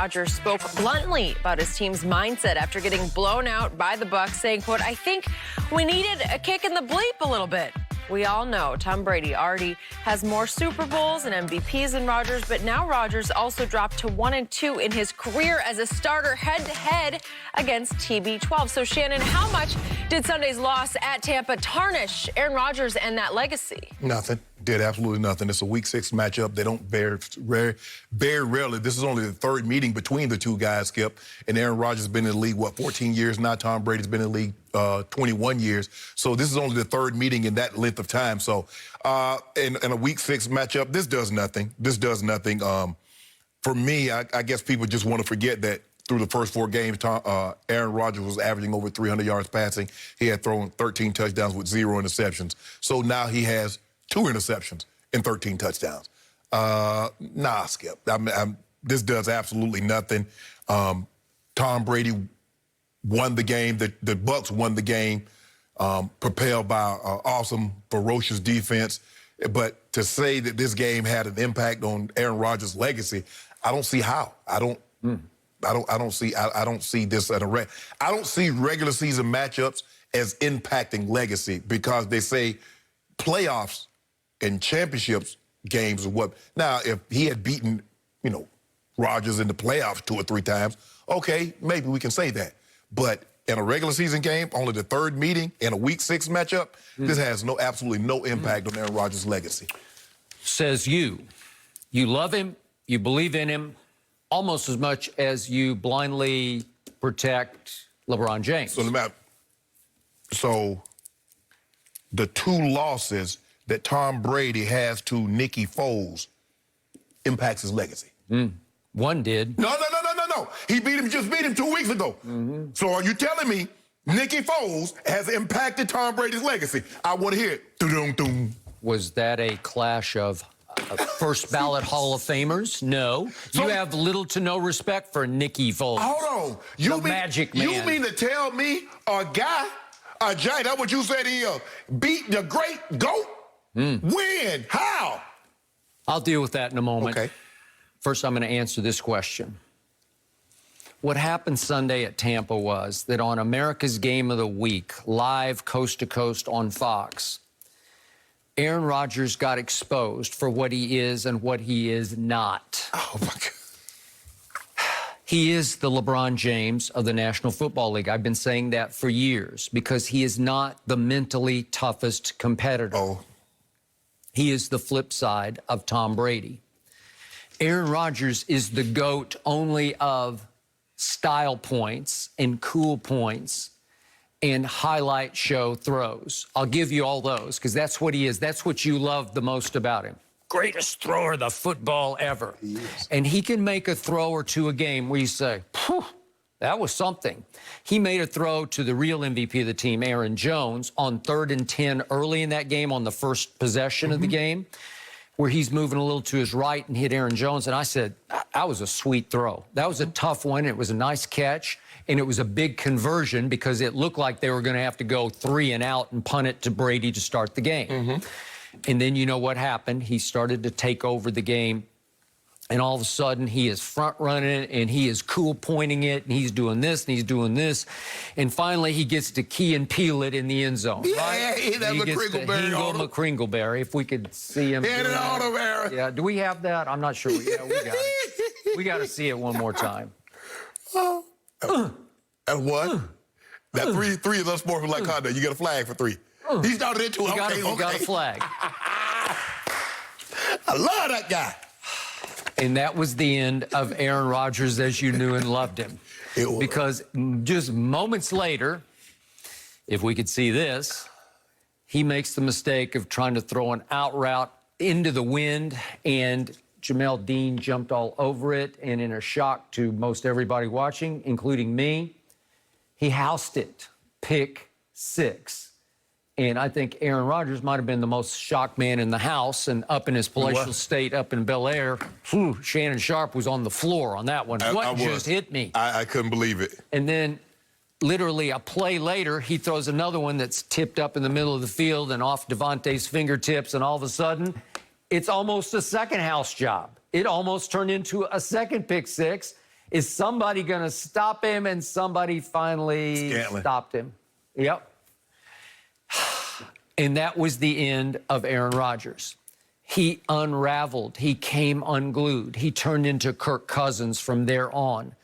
Rodgers spoke bluntly about his team's mindset after getting blown out by the Bucs, saying, quote, "I think we needed a kick in the bleep a little bit." We all know Tom Brady already has more Super Bowls and MVPs than Rodgers, but now Rodgers also dropped to 1-2 in his career as a starter head-to-head against TB12. So, Shannon, how much did Sunday's loss at Tampa tarnish Aaron Rodgers and that legacy? Nothing. Did absolutely nothing. It's a Week 6 matchup. They don't very rarely. This is only the third meeting between the two guys, Skip. And Aaron Rodgers has been in the league, 14 years now? Tom Brady's been in the league 21 years. So this is only the third meeting in that length of time. So in a Week 6 matchup, this does nothing. This does nothing. For me, I guess people just want to forget that through the first 4 games, Aaron Rodgers was averaging over 300 yards passing. He had thrown 13 touchdowns with 0 interceptions. So now he has 2 interceptions and 13 touchdowns. Nah, Skip. This does absolutely nothing. Tom Brady won the game. The Bucs won the game, propelled by awesome, ferocious defense. But to say that this game had an impact on Aaron Rodgers' legacy, I don't see how. I don't see this at a I don't see regular season matchups as impacting legacy, because they say playoffs and championships games are what. Now, if he had beaten, Rodgers in the playoffs 2 or 3 times, okay, maybe we can say that. But in a regular season game, only the third meeting in a Week 6 matchup, this has absolutely no impact on Aaron Rodgers' legacy. Says you love him, you believe in him, almost as much as you blindly protect LeBron James. So the 2 losses that Tom Brady has to Nicky Foles impacts his legacy. One did. No. He just beat him 2 weeks ago. So are you telling me Nicky Foles has impacted Tom Brady's legacy? I want to hear it. Dum-dum-dum. Was that a clash of first ballot Hall of Famers? No. You have little to no respect for Nicky Foles. Hold on. Magic man. You mean to tell me a giant, that's what you said he beat the great GOAT? When? How? I'll deal with that in a moment. Okay. First, I'm going to answer this question. What happened Sunday at Tampa was that on America's Game of the Week, live coast to coast on Fox, Aaron Rodgers got exposed for what he is and what he is not. Oh, my God. He is the LeBron James of the National Football League. I've been saying that for years, because he is not the mentally toughest competitor. Oh. He is the flip side of Tom Brady. Aaron Rodgers is the GOAT only of style points and cool points and highlight show throws. I'll give you all those, because that's what he is. That's what you love the most about him. Greatest thrower of the football ever. He is. And he can make a throw or two a game where you say, "Phew, that was something." He made a throw to the real MVP of the team, Aaron Jones, on 3rd and 10 early in that game on the first possession of the game, where he's moving a little to his right and hit Aaron Jones. And I said, that was a sweet throw. That was a tough one. It was a nice catch, and it was a big conversion, because it looked like they were going to have to go 3 and out and punt it to Brady to start the game. And then you know what happened. He started to take over the game, and all of a sudden he is front running, and he is cool pointing it, and he's doing this, and he's doing this. And finally he gets to key and peel it in the end zone. Yeah, right? he gets to McCringleberry. If we could see him. Yeah, do we have that? I'm not sure. Yeah, we got it. We got to see it one more time. And what? That three is unsportsmanlike conduct. You get a flag for 3. He started it too. We got a flag. I love that guy. And that was the end of Aaron Rodgers as you knew and loved him. It was. Because just moments later, if we could see this, he makes the mistake of trying to throw an out route into the wind, and Jamel Dean jumped all over it, and in a shock to most everybody watching, including me, he housed it. Pick 6. And I think Aaron Rodgers might have been the most shocked man in the house, and up in his palatial state up in Bel Air, Shannon Sharp was on the floor on that one. What just hit me? I couldn't believe it. And then literally a play later, he throws another one that's tipped up in the middle of the field and off Devontae's fingertips, and all of a sudden, it's almost a second house job. It almost turned into a second pick 6. Is somebody going to stop him? And somebody finally stopped him. Yep. And that was the end of Aaron Rodgers. He unraveled. He came unglued. He turned into Kirk Cousins from there on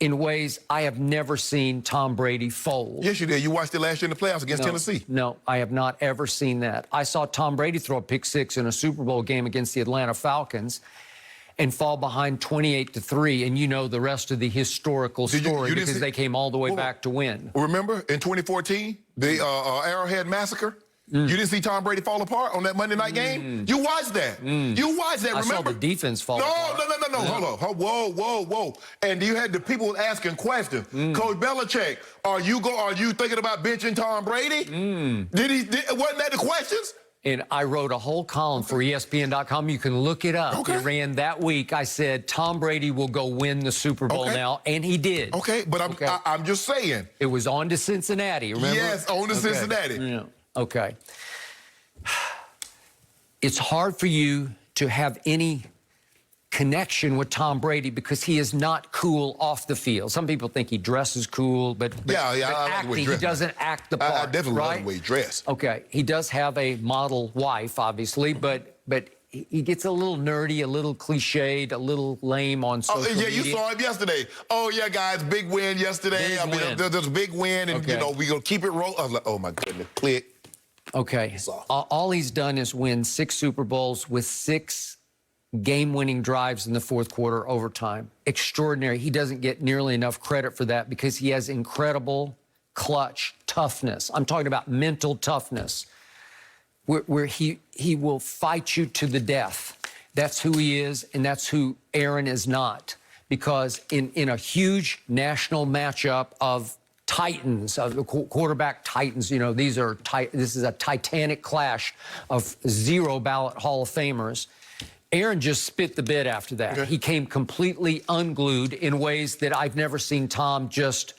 in ways I have never seen Tom Brady fold. Yes, you did. You watched it last year in the playoffs against Tennessee. No, I have not ever seen that. I saw Tom Brady throw a pick six in a Super Bowl game against the Atlanta Falcons and fall behind 28-3, and you know the rest of the historical story because they came all the way back to win. Remember in 2014, the Arrowhead Massacre? You didn't see Tom Brady fall apart on that Monday night game? You watched that. You watched that, remember? I saw the defense fall apart. No. Hold on. Whoa. And you had the people asking questions. Coach Belichick, are you thinking about benching Tom Brady? Wasn't that the questions? And I wrote a whole column for ESPN.com. You can look it up. Okay. It ran that week. I said, Tom Brady will go win the Super Bowl now, and he did. Okay, but I'm just saying. It was on to Cincinnati, remember? Yes, on to Cincinnati. Yeah. Okay. It's hard for you to have any connection with Tom Brady because he is not cool off the field. Some people think he dresses cool, but acting, he doesn't act the part. I definitely right? like the way he dressed. Okay, he does have a model wife, obviously, but he gets a little nerdy, a little cliched, a little lame on social media. You saw him yesterday. Oh, yeah, guys, big win yesterday. There's a big win, and, we're going to keep it rolling. I was like, oh, my goodness, click. Okay, all he's done is win 6 Super Bowls with 6 game-winning drives in the fourth quarter overtime. Extraordinary. He doesn't get nearly enough credit for that because he has incredible clutch toughness. I'm talking about mental toughness, where he will fight you to the death. That's who he is, and that's who Aaron is not. Because in a huge national matchup of Titans, the quarterback Titans, you know, this is a titanic clash of 0 ballot Hall of Famers. Aaron just spit the bit after that. Okay. He came completely unglued in ways that I've never seen Tom just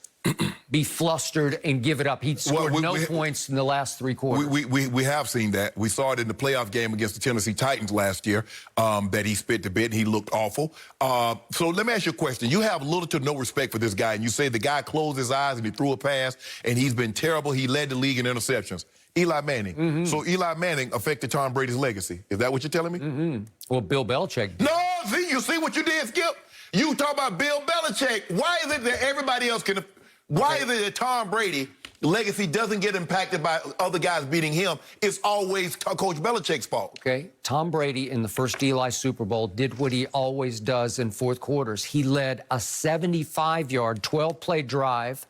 be flustered and give it up. He scored no points in the last 3 quarters. We have seen that. We saw it in the playoff game against the Tennessee Titans last year, that he spit the bit and he looked awful. So let me ask you a question. You have little to no respect for this guy, and you say the guy closed his eyes and he threw a pass, and he's been terrible. He led the league in interceptions. Eli Manning. So Eli Manning affected Tom Brady's legacy. Is that what you're telling me? Well, Bill Belichick did. No, you see what you did, Skip? You talk about Bill Belichick. Why is it that everybody else can... Why is it that Tom Brady legacy doesn't get impacted by other guys beating him? It's always Coach Belichick's fault. Okay. Tom Brady in the first Eli Super Bowl did what he always does in fourth quarters. He led a 75-yard, 12-play drive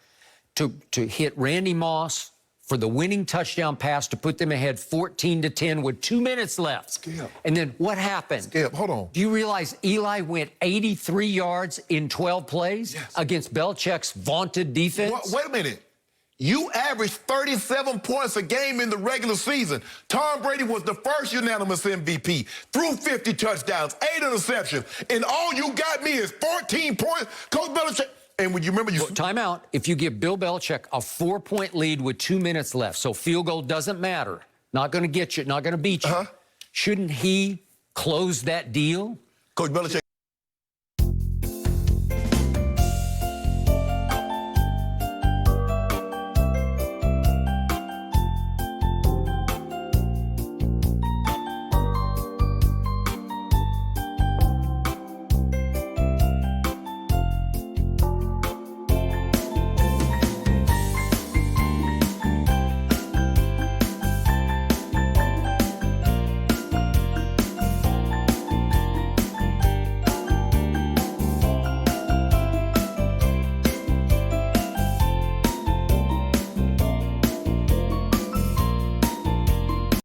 to hit Randy Moss for the winning touchdown pass to put them ahead 14-10 with 2 minutes left. Skip. And then what happened? Skip, hold on. Do you realize Eli went 83 yards in 12 plays against Belichick's vaunted defense? Wait a minute. You averaged 37 points a game in the regular season. Tom Brady was the first unanimous MVP, threw 50 touchdowns, 8 interceptions, and all you got me is 14 points. Coach Belichick... And would you remember time out. If you give Bill Belichick a 4-point lead with 2 minutes left, so field goal doesn't matter, not going to get you, not going to beat you, shouldn't he close that deal? Coach Belichick